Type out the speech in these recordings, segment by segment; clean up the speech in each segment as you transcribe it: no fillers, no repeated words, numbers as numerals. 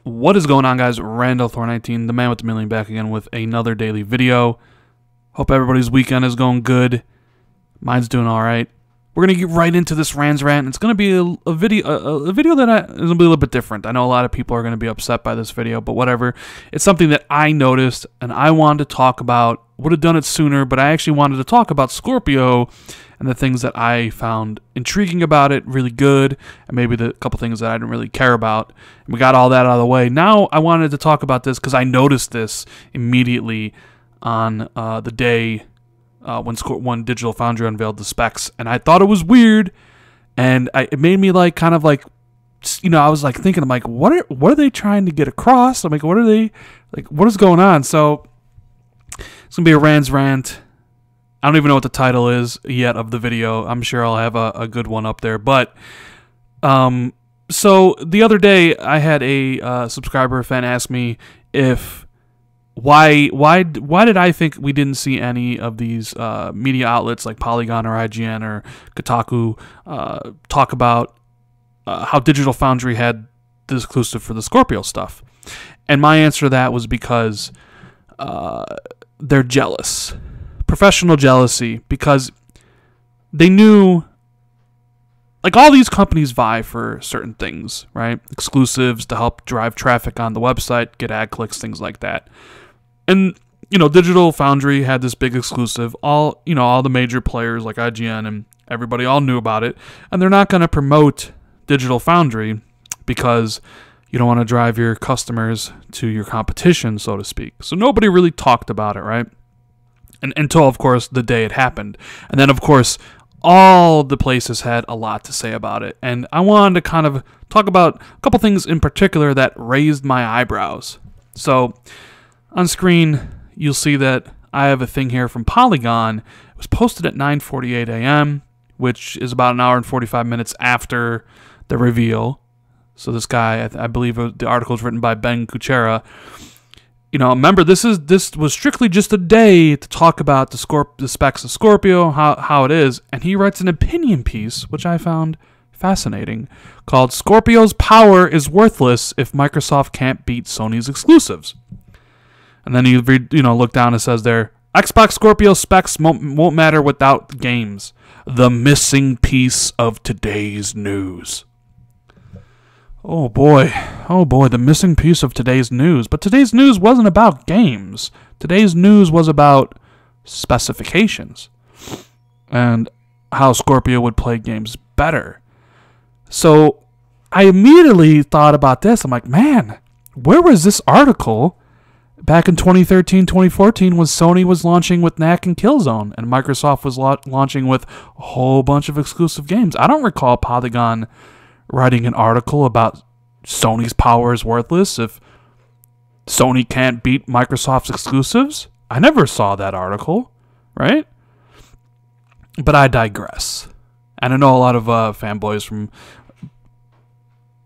What is going on, guys? Randall Thor 19, the man with the million, back again with another daily video. Hope everybody's weekend is going good. Mine's doing all right. We're gonna get right into this Rant. It's gonna be a video that is gonna be a little bit different. I know a lot of people are gonna be upset by this video, but whatever. It's something that I noticed and I wanted to talk about. Would have done it sooner, but I actually wanted to talk about Scorpio and the things that I found intriguing about it, really good, and maybe the couple things that I didn't really care about. And we got all that out of the way. Now I wanted to talk about this because I noticed this immediately on the day when Digital Foundry unveiled the specs, and I thought it was weird, and it made me like kind of like, you know, I was like thinking, I'm like, what are they trying to get across? I'm like, what are they like? What is going on? So it's gonna be a rant. I don't even know what the title is yet of the video. I'm sure I'll have a good one up there. But so the other day I had a subscriber fan ask me if why did I think we didn't see any of these media outlets like Polygon or IGN or Kotaku talk about how Digital Foundry had the exclusive for the Scorpio stuff. And my answer to that was because they're jealous. Professional jealousy, because they knew, like, all these companies vie for certain things, right? Exclusives to help drive traffic on the website, get ad clicks, things like that. And, you know, Digital Foundry had this big exclusive. All the major players like IGN and everybody all knew about it, and they're not going to promote Digital Foundry because you don't want to drive your customers to your competition, so to speak. So nobody really talked about it, right? And until, of course, the day it happened. And then, of course, all the places had a lot to say about it. And I wanted to kind of talk about a couple things in particular that raised my eyebrows. So on screen, you'll see that I have a thing here from Polygon. It was posted at 9:48 a.m., which is about an hour and 45 minutes after the reveal. So this guy, I believe the article is written by Ben Kuchera. You know, remember, this was strictly just a day to talk about the specs of Scorpio, how it is, and he writes an opinion piece, which I found fascinating, called "Scorpio's Power is Worthless If Microsoft Can't Beat Sony's Exclusives." And then you look down, it says there, "Xbox Scorpio specs won't matter without games. The missing piece of today's news." Oh boy, the missing piece of today's news. But today's news wasn't about games. Today's news was about specifications and how Scorpio would play games better. So I immediately thought about this. I'm like, man, where was this article back in 2013, 2014 when Sony was launching with Knack and Killzone and Microsoft was launching with a whole bunch of exclusive games? I don't recall Polygon writing an article about Sony's power is worthless if Sony can't beat Microsoft's exclusives. I never saw that article, right? But I digress. And I know a lot of fanboys from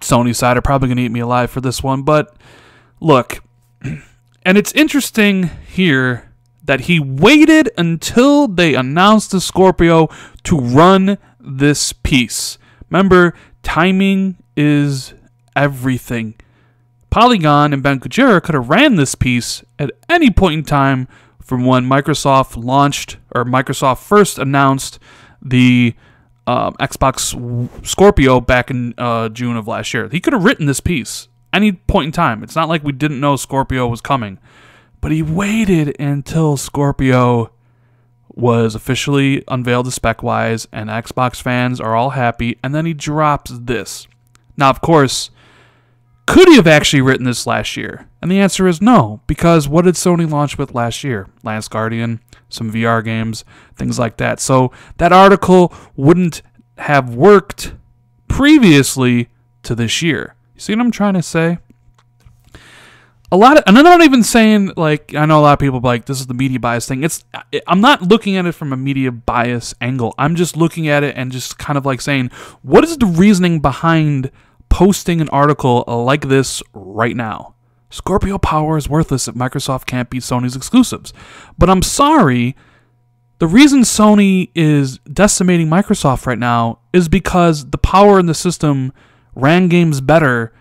Sony's side are probably going to eat me alive for this one, but look, and it's interesting here that he waited until they announced the Scorpio to run this piece. Remember, timing is everything. Polygon and Ben Kuchera could have ran this piece at any point in time from when Microsoft launched, or Microsoft first announced the Xbox Scorpio back in June of last year. He could have written this piece any point in time. It's not like we didn't know Scorpio was coming. But he waited until Scorpio was officially unveiled spec-wise, and Xbox fans are all happy, and then he drops this. Now, of course, could he have actually written this last year? And the answer is no, because what did Sony launch with last year? Last Guardian, some VR games, things like that. So that article wouldn't have worked previously to this year. You see what I'm trying to say? And I'm not even saying, like, I know a lot of people like, this is the media bias thing. I'm not looking at it from a media bias angle. I'm just looking at it and just kind of like saying, what is the reasoning behind posting an article like this right now? Scorpio power is worthless if Microsoft can't beat Sony's exclusives. But I'm sorry, the reason Sony is decimating Microsoft right now is because the power in the system ran games better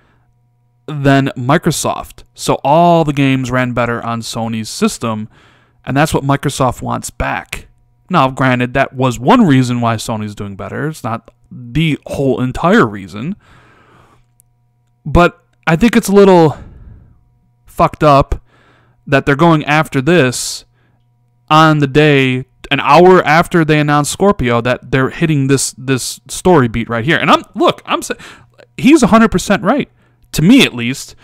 than Microsoft. So all the games ran better on Sony's system, and that's what Microsoft wants back. Now, granted, that was one reason why Sony's doing better. It's not the whole entire reason. But I think it's a little fucked up that they're going after this on the day, an hour after they announced Scorpio, that they're hitting this story beat right here. And he's 100% right. To me, at least.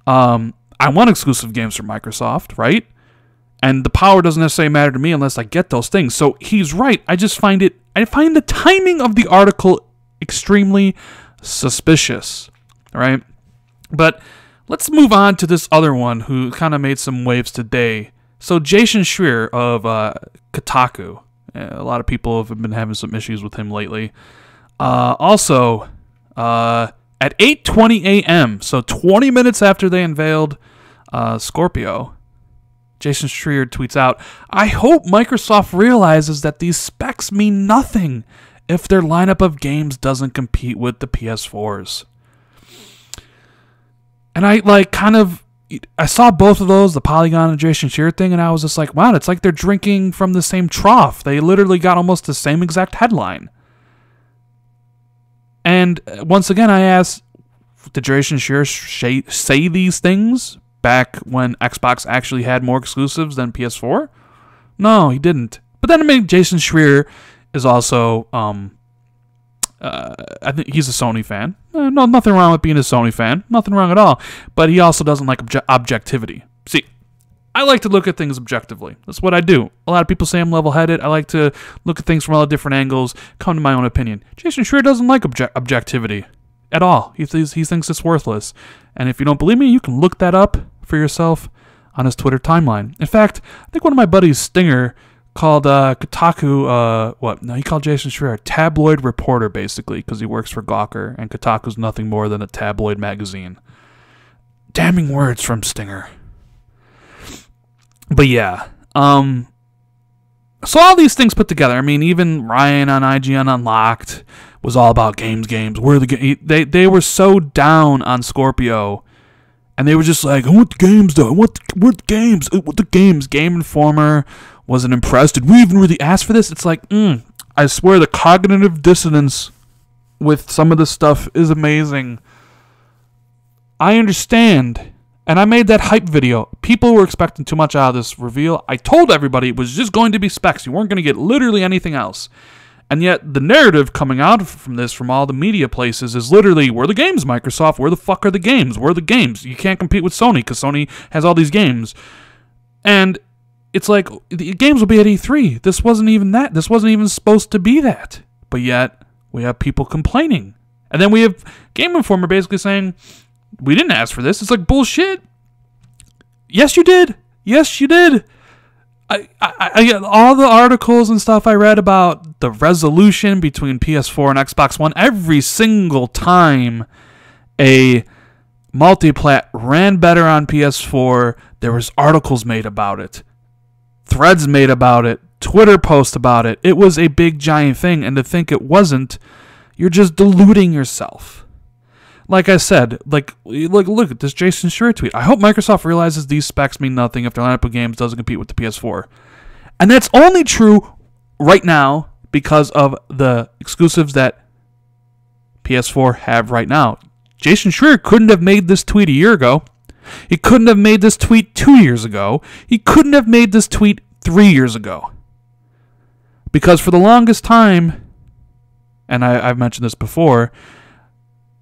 I want exclusive games from Microsoft, right? And the power doesn't necessarily matter to me unless I get those things. So he's right. I find the timing of the article extremely suspicious, all right? But let's move on to this other one who kind of made some waves today. So Jason Schreier of Kotaku. A lot of people have been having some issues with him lately. Also, at 8:20 a.m., so 20 minutes after they unveiled Scorpio, Jason Schreier tweets out, "I hope Microsoft realizes that these specs mean nothing if their lineup of games doesn't compete with the PS4's." And I saw both of those, the Polygon and Jason Schreier thing, and I was just like, wow, it's like they're drinking from the same trough. They literally got almost the same exact headline. And once again, I asked, did Jason Schreier say these things back when Xbox actually had more exclusives than PS4? No, he didn't. But then, I mean, Jason Schreier is also, I think he's a Sony fan. No, nothing wrong with being a Sony fan. Nothing wrong at all. But he also doesn't like objectivity. See, I like to look at things objectively. That's what I do. A lot of people say I'm level-headed. I like to look at things from all different angles, come to my own opinion. Jason Schreier doesn't like objectivity at all. He thinks it's worthless. And if you don't believe me, you can look that up for yourself on his Twitter timeline. In fact, I think one of my buddies, Stinger, called Kotaku, he called Jason Schreier a tabloid reporter, basically, because he works for Gawker, and Kotaku's nothing more than a tabloid magazine. Damning words from Stinger. But yeah, so all these things put together, I mean, even Ryan on IGN Unlocked was all about games. They were so down on Scorpio, and they were just like, I want the games, though. What the games? Game Informer wasn't impressed. Did we even really ask for this? It's like, I swear the cognitive dissonance with some of this stuff is amazing. I understand. And I made that hype video. People were expecting too much out of this reveal. I told everybody it was just going to be specs. You weren't going to get literally anything else. And yet the narrative coming out from this, from all the media places, is literally, where are the games, Microsoft? Where the fuck are the games? Where are the games? You can't compete with Sony because Sony has all these games. And it's like, the games will be at E3. This wasn't even that. This wasn't even supposed to be that. But yet, we have people complaining. And then we have Game Informer basically saying, we didn't ask for this. It's like, bullshit. Yes, you did. Yes, you did. I all the articles and stuff I read about the resolution between PS4 and Xbox One, every single time a multiplat ran better on PS4, there was articles made about it, threads made about it, Twitter posts about it. It was a big, giant thing, and to think it wasn't, you're just deluding yourself. Like I said, look at this Jason Schreier tweet. I hope Microsoft realizes these specs mean nothing if their lineup of games doesn't compete with the PS4. And that's only true right now because of the exclusives that PS4 have right now. Jason Schreier couldn't have made this tweet a year ago. He couldn't have made this tweet 2 years ago. He couldn't have made this tweet 3 years ago. Because for the longest time, and I've mentioned this before,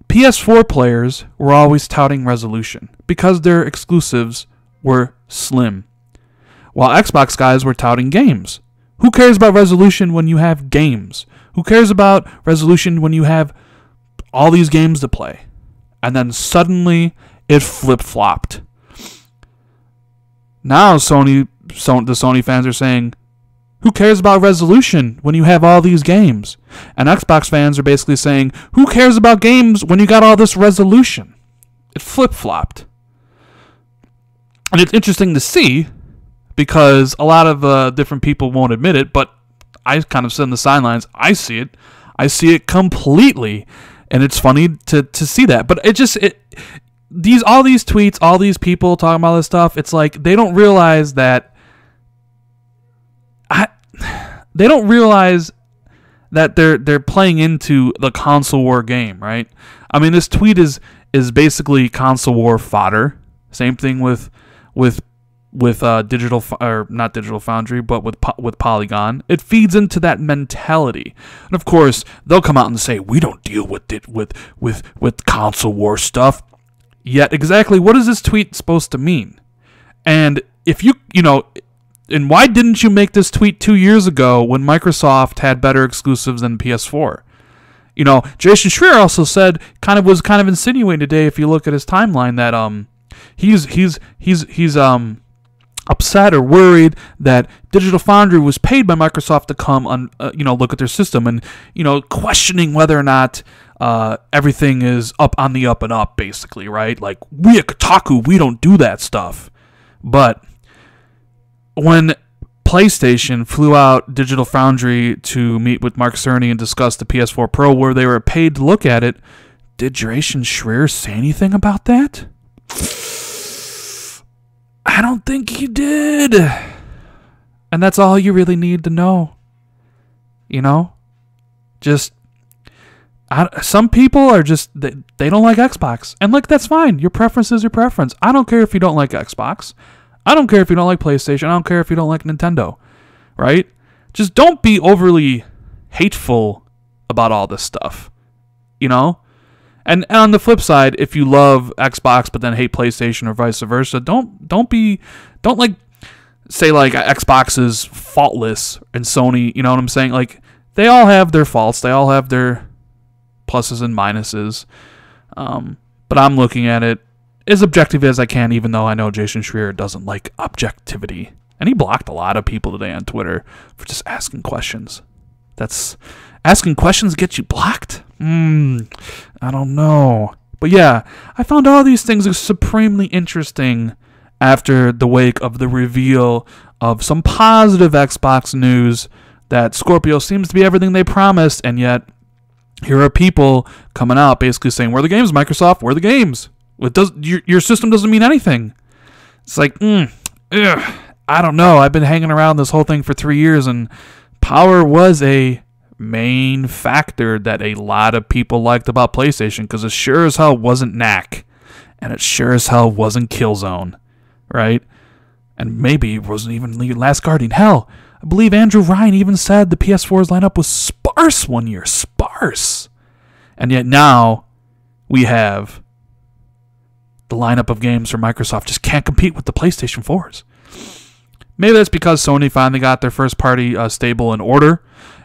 PS4 players were always touting resolution because their exclusives were slim, while Xbox guys were touting games. Who cares about resolution when you have games? Who cares about resolution when you have all these games to play? And then suddenly it flip-flopped. Now the Sony fans are saying, who cares about resolution when you have all these games? And Xbox fans are basically saying, who cares about games when you got all this resolution? It flip-flopped. And it's interesting to see because a lot of different people won't admit it, but I kind of sit on the sidelines. I see it. I see it completely. And it's funny to see that. But all these tweets, all these people talking about this stuff, it's like they don't realize that they're playing into the console war game, right? I mean, this tweet is basically console war fodder. Same thing with Digital, or not Digital Foundry, but with Polygon. It feeds into that mentality, and of course they'll come out and say we don't deal with it with console war stuff. Yet exactly what is this tweet supposed to mean? And if you know, and why didn't you make this tweet 2 years ago when Microsoft had better exclusives than PS4? You know, Jason Schreier also said, was insinuating today, if you look at his timeline, that he's upset or worried that Digital Foundry was paid by Microsoft to come on, look at their system, and questioning whether or not everything is up on the up and up, basically, right? Like, we at Kotaku, we don't do that stuff. But when PlayStation flew out Digital Foundry to meet with Mark Cerny and discuss the PS4 Pro, where they were paid to look at it, did Jason Schreier say anything about that? I don't think he did. And that's all you really need to know. Just some people are just, they don't like Xbox. And that's fine. Your preference is your preference. I don't care if you don't like Xbox. I don't care if you don't like PlayStation. I don't care if you don't like Nintendo. Right? Just don't be overly hateful about all this stuff. And on the flip side, if you love Xbox but then hate PlayStation or vice versa, don't say Xbox is faultless and Sony, you know what I'm saying? Like, they all have their faults, they all have their pluses and minuses. But I'm looking at it as objective as I can, even though I know Jason Schreier doesn't like objectivity. And he blocked a lot of people today on Twitter for just asking questions. Asking questions get you blocked? I don't know. But yeah, I found all these things supremely interesting after the wake of the reveal of some positive Xbox news that Scorpio seems to be everything they promised, and yet here are people coming out basically saying, "Where are the games, Microsoft? Where are the games? Your system doesn't mean anything." It's like, I don't know. I've been hanging around this whole thing for 3 years, and power was a main factor that a lot of people liked about PlayStation, because it sure as hell wasn't Knack, and it sure as hell wasn't Killzone, right? And maybe it wasn't even Last Guardian. Hell, I believe Andrew Ryan even said the PS4's lineup was sparse one year. Sparse. And yet now we have the lineup of games for Microsoft just can't compete with the PlayStation 4s. Maybe that's because Sony finally got their first party stable in order.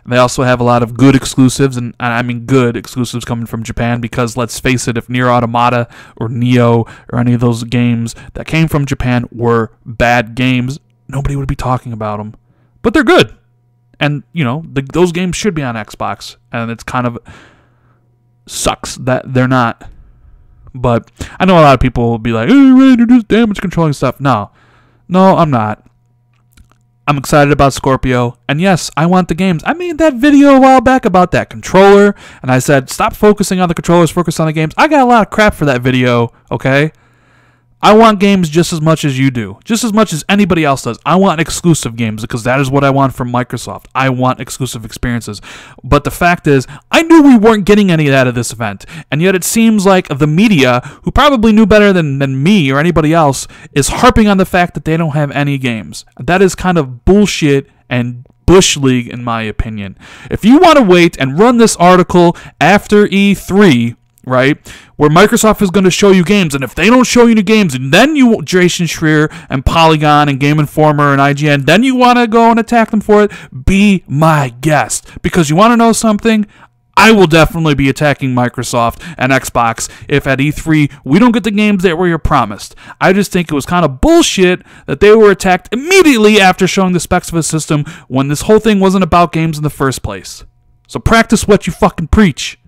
They also have a lot of good exclusives, and I mean good exclusives coming from Japan, because let's face it, if Nier Automata or Neo or any of those games that came from Japan were bad games, nobody would be talking about them. But they're good. And, those games should be on Xbox, and it's kind of sucks that they're not. But I know a lot of people will be like, "Hey, Ray, you're just damage controlling stuff." No, I'm not. I'm excited about Scorpio, and yes, I want the games. I made that video a while back about that controller, and I said, stop focusing on the controllers, focus on the games. I got a lot of crap for that video, okay? I want games just as much as you do, just as much as anybody else does. I want exclusive games, because that is what I want from Microsoft. I want exclusive experiences. But the fact is, I knew we weren't getting any of that at this event, and yet it seems like the media, who probably knew better than me or anybody else, is harping on the fact that they don't have any games. That is kind of bullshit and Bush League, in my opinion. If you want to wait and run this article after E3, right, where Microsoft is going to show you games, and if they don't show you the games, and then you, Jason Schreier and Polygon and Game Informer and IGN, then you want to go and attack them for it, be my guest. Because you want to know something? I will definitely be attacking Microsoft and Xbox if at E3 we don't get the games that were promised. I just think it was kind of bullshit that they were attacked immediately after showing the specs of a system when this whole thing wasn't about games in the first place. So practice what you fucking preach.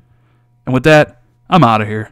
And with that, I'm out of here.